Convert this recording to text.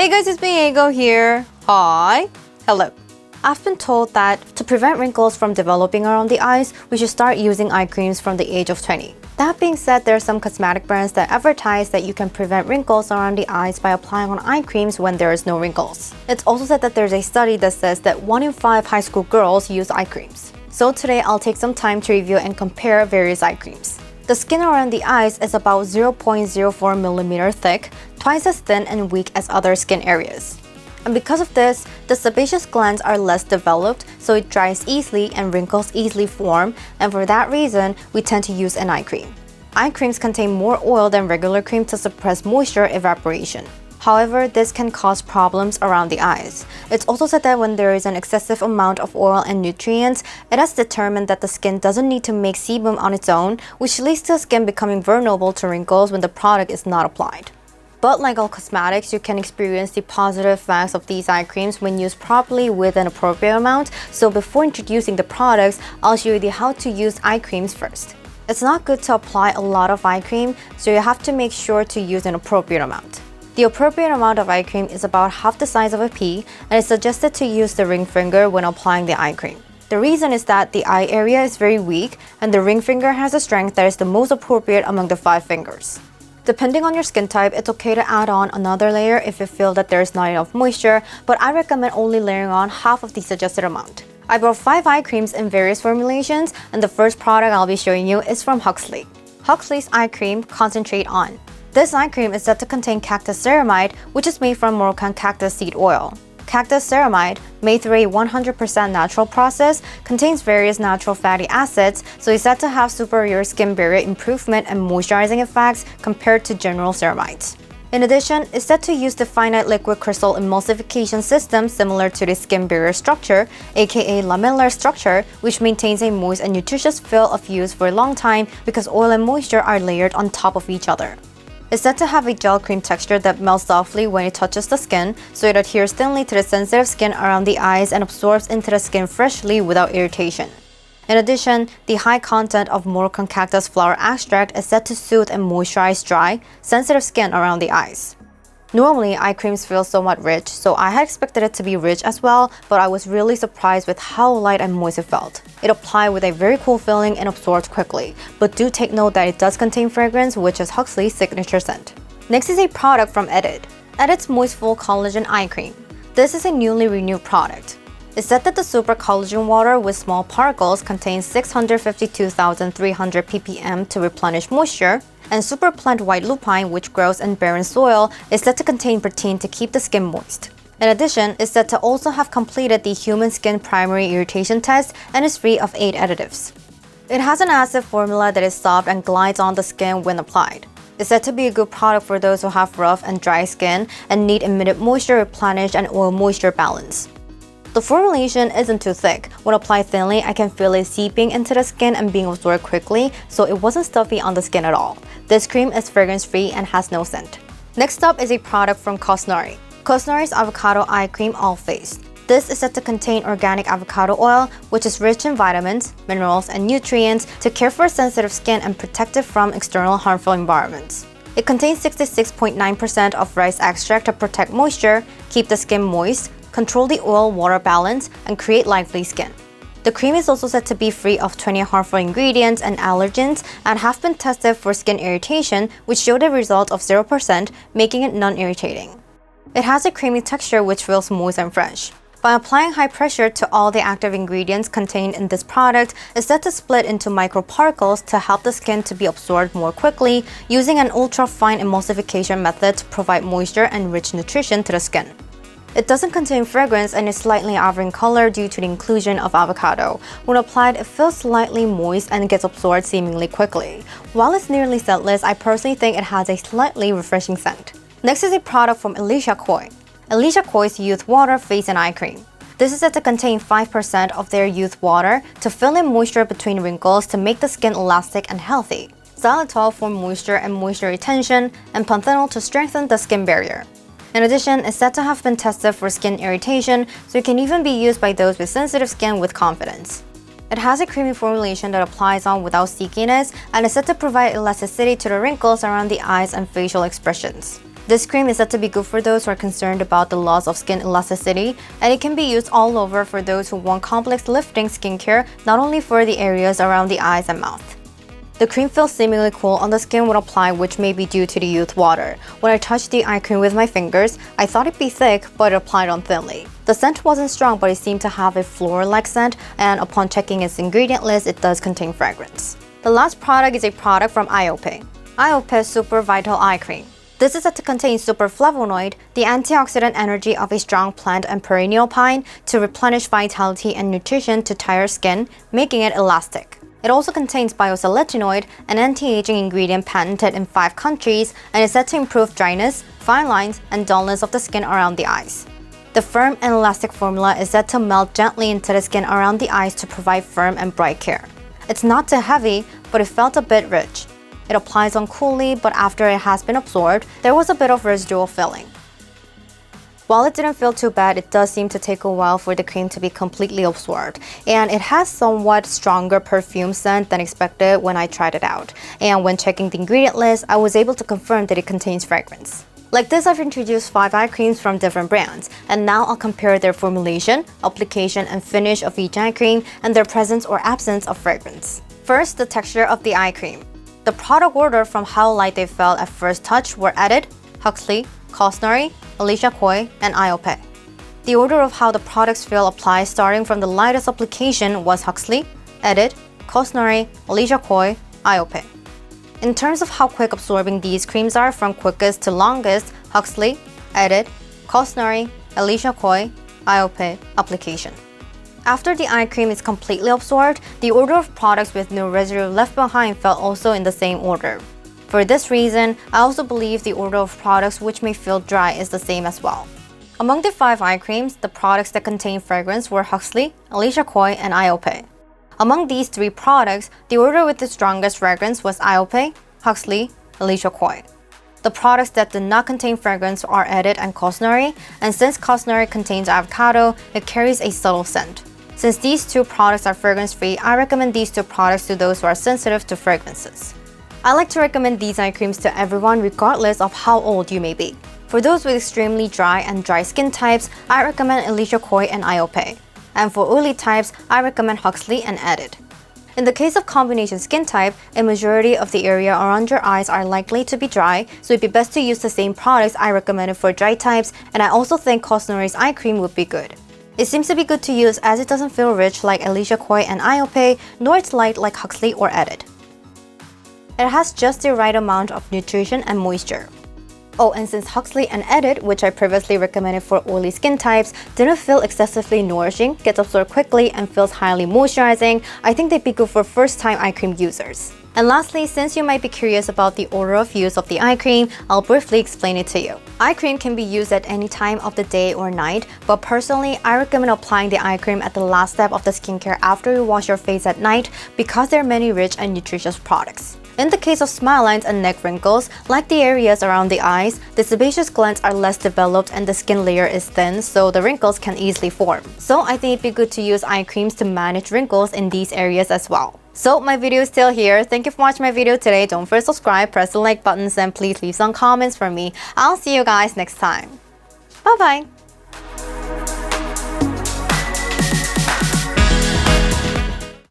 Hey guys, it's me, Ego here. Hi. Hello. I've been told that to prevent wrinkles from developing around the eyes, we should start using eye creams from the age of 20. That being said, there are some cosmetic brands that advertise that you can prevent wrinkles around the eyes by applying on eye creams when there is no wrinkles. It's also said that there's a study that says that 1 in 5 high school girls use eye creams. So today I'll take some time to review and compare various eye creams. The skin around the eyes is about 0.04mm thick, twice as thin and weak as other skin areas. And because of this, the sebaceous glands are less developed, so it dries easily and wrinkles easily form, and for that reason, we tend to use an eye cream. Eye creams contain more oil than regular cream to suppress moisture evaporation. However, this can cause problems around the eyes. It's also said that when there is an excessive amount of oil and nutrients, it has determined that the skin doesn't need to make sebum on its own, which leads to the skin becoming vulnerable to wrinkles when the product is not applied. But like all cosmetics, you can experience the positive effects of these eye creams when used properly with an appropriate amount. So before introducing the products, I'll show you how to use eye creams first. It's not good to apply a lot of eye cream, so you have to make sure to use an appropriate amount. The appropriate amount of eye cream is about half the size of a pea, and it's suggested to use the ring finger when applying the eye cream. The reason is that the eye area is very weak, and the ring finger has a strength that is the most appropriate among the 5 fingers. Depending on your skin type, it's okay to add on another layer if you feel that there is not enough moisture, but I recommend only layering on half of the suggested amount. I brought 5 eye creams in various formulations, and the first product I'll be showing you is from Huxley. Huxley's Eye Cream Concentrate On. This eye cream is said to contain cactus ceramide, which is made from Moroccan cactus seed oil. Cactus ceramide, made through a 100% natural process, contains various natural fatty acids, so it's said to have superior skin barrier improvement and moisturizing effects compared to general ceramides. In addition, it's said to use the finite liquid crystal emulsification system similar to the skin barrier structure, aka lamellar structure, which maintains a moist and nutritious feel of use for a long time because oil and moisture are layered on top of each other. It's said to have a gel cream texture that melts softly when it touches the skin, so it adheres thinly to the sensitive skin around the eyes and absorbs into the skin freshly without irritation. In addition, the high content of Moroccan cactus flower extract is said to soothe and moisturize dry, sensitive skin around the eyes. Normally, eye creams feel somewhat rich, so I had expected it to be rich as well, but I was really surprised with how light and moist it felt. It applied with a very cool feeling and absorbed quickly, but do take note that it does contain fragrance, which is Huxley's signature scent. Next is a product from Edit. Edit's Moistful Collagen Eye Cream. This is a newly renewed product. It's said that the super collagen water with small particles contains 652,300 ppm to replenish moisture, and super plant white lupine, which grows in barren soil, is said to contain protein to keep the skin moist. In addition, it's said to also have completed the human skin primary irritation test and is free of 8 additives. It has an acid formula that is soft and glides on the skin when applied. It's said to be a good product for those who have rough and dry skin and need immediate moisture replenish and oil-moisture balance. The formulation isn't too thick. When applied thinly, I can feel it seeping into the skin and being absorbed quickly, so it wasn't stuffy on the skin at all. This cream is fragrance-free and has no scent. Next up is a product from Cosnari. Cosnari's Avocado Eye Cream All Face. This is said to contain organic avocado oil, which is rich in vitamins, minerals, and nutrients to care for sensitive skin and protect it from external harmful environments. It contains 66.9% of rice extract to protect moisture, keep the skin moist, control the oil-water balance, and create lively skin. The cream is also said to be free of 20 harmful ingredients and allergens and have been tested for skin irritation, which showed a result of 0%, making it non-irritating. It has a creamy texture which feels moist and fresh. By applying high pressure to all the active ingredients contained in this product, it's said to split into microparticles to help the skin to be absorbed more quickly, using an ultra-fine emulsification method to provide moisture and rich nutrition to the skin. It doesn't contain fragrance and is slightly ivory in color due to the inclusion of avocado. When applied, it feels slightly moist and gets absorbed seemingly quickly. While it's nearly scentless, I personally think it has a slightly refreshing scent. Next is a product from Alicia Coy. Alicia Coy's Youth Water Face and Eye Cream. This is said to contain 5% of their youth water to fill in moisture between wrinkles to make the skin elastic and healthy, xylitol for moisture and moisture retention, and panthenol to strengthen the skin barrier. In addition, it's said to have been tested for skin irritation, so it can even be used by those with sensitive skin with confidence. It has a creamy formulation that applies on without stickiness and is said to provide elasticity to the wrinkles around the eyes and facial expressions. This cream is said to be good for those who are concerned about the loss of skin elasticity, and it can be used all over for those who want complex lifting skincare, not only for the areas around the eyes and mouth. The cream feels seemingly cool on the skin when applied, which may be due to the youth water. When I touched the eye cream with my fingers, I thought it'd be thick, but it applied on thinly. The scent wasn't strong, but it seemed to have a floral-like scent, and upon checking its ingredient list, it does contain fragrance. The last product is a product from IOPE. IOPE Super Vital Eye Cream. This is said to contain superflavonoid, the antioxidant energy of a strong plant and perennial pine, to replenish vitality and nutrition to tired skin, making it elastic. It also contains bioselenoid, an anti-aging ingredient patented in 5 countries, and is said to improve dryness, fine lines, and dullness of the skin around the eyes. The firm and elastic formula is said to melt gently into the skin around the eyes to provide firm and bright care. It's not too heavy, but it felt a bit rich. It applies on coolly, but after it has been absorbed, there was a bit of residual filling. While it didn't feel too bad, it does seem to take a while for the cream to be completely absorbed, and it has somewhat stronger perfume scent than expected when I tried it out. And when checking the ingredient list, I was able to confirm that it contains fragrance. Like this, I've introduced 5 eye creams from different brands, and now I'll compare their formulation, application, and finish of each eye cream and their presence or absence of fragrance. First, the texture of the eye cream. The product order from how light they felt at first touch were EDIT, Huxley, Cosnari, Alicia Coy, and IOPE. The order of how the products feel applies starting from the lightest application was Huxley, EDIT, Cosnari, Alicia Coy, IOPE. In terms of how quick absorbing these creams are from quickest to longest, Huxley, EDIT, Cosnari, Alicia Coy, IOPE application. After the eye cream is completely absorbed, the order of products with no residue left behind fell also in the same order. For this reason, I also believe the order of products which may feel dry is the same as well. Among the 5 eye creams, the products that contain fragrance were Huxley, Alicia Coy, and IOPE. Among these 3 products, the order with the strongest fragrance was IOPE, Huxley, Alicia Coy. The products that did not contain fragrance are EDIT and Cosnari, and since Cosnari contains avocado, it carries a subtle scent. Since these 2 products are fragrance-free, I recommend these 2 products to those who are sensitive to fragrances. I like to recommend these eye creams to everyone regardless of how old you may be. For those with extremely dry and dry skin types, I recommend Alicia Coy and IOPE. And for oily types, I recommend Huxley and EDIT. In the case of combination skin type, a majority of the area around your eyes are likely to be dry, so it'd be best to use the same products I recommended for dry types, and I also think Cosnari's eye cream would be good. It seems to be good to use as it doesn't feel rich like Alicia Coy and IOPE, nor it's light like Huxley or EDIT. It has just the right amount of nutrition and moisture. Oh, and since Huxley and EDIT, which I previously recommended for oily skin types, didn't feel excessively nourishing, gets absorbed quickly, and feels highly moisturizing, I think they'd be good for first-time eye cream users. And lastly, since you might be curious about the order of use of the eye cream, I'll briefly explain it to you. Eye cream can be used at any time of the day or night, but personally, I recommend applying the eye cream at the last step of the skincare after you wash your face at night because there are many rich and nutritious products. In the case of smile lines and neck wrinkles, like the areas around the eyes, the sebaceous glands are less developed and the skin layer is thin, so the wrinkles can easily form. So I think it'd be good to use eye creams to manage wrinkles in these areas as well. So my video is still here. Thank you for watching my video today. Don't forget to subscribe, press the like buttons, and please leave some comments for me. I'll see you guys next time. Bye bye!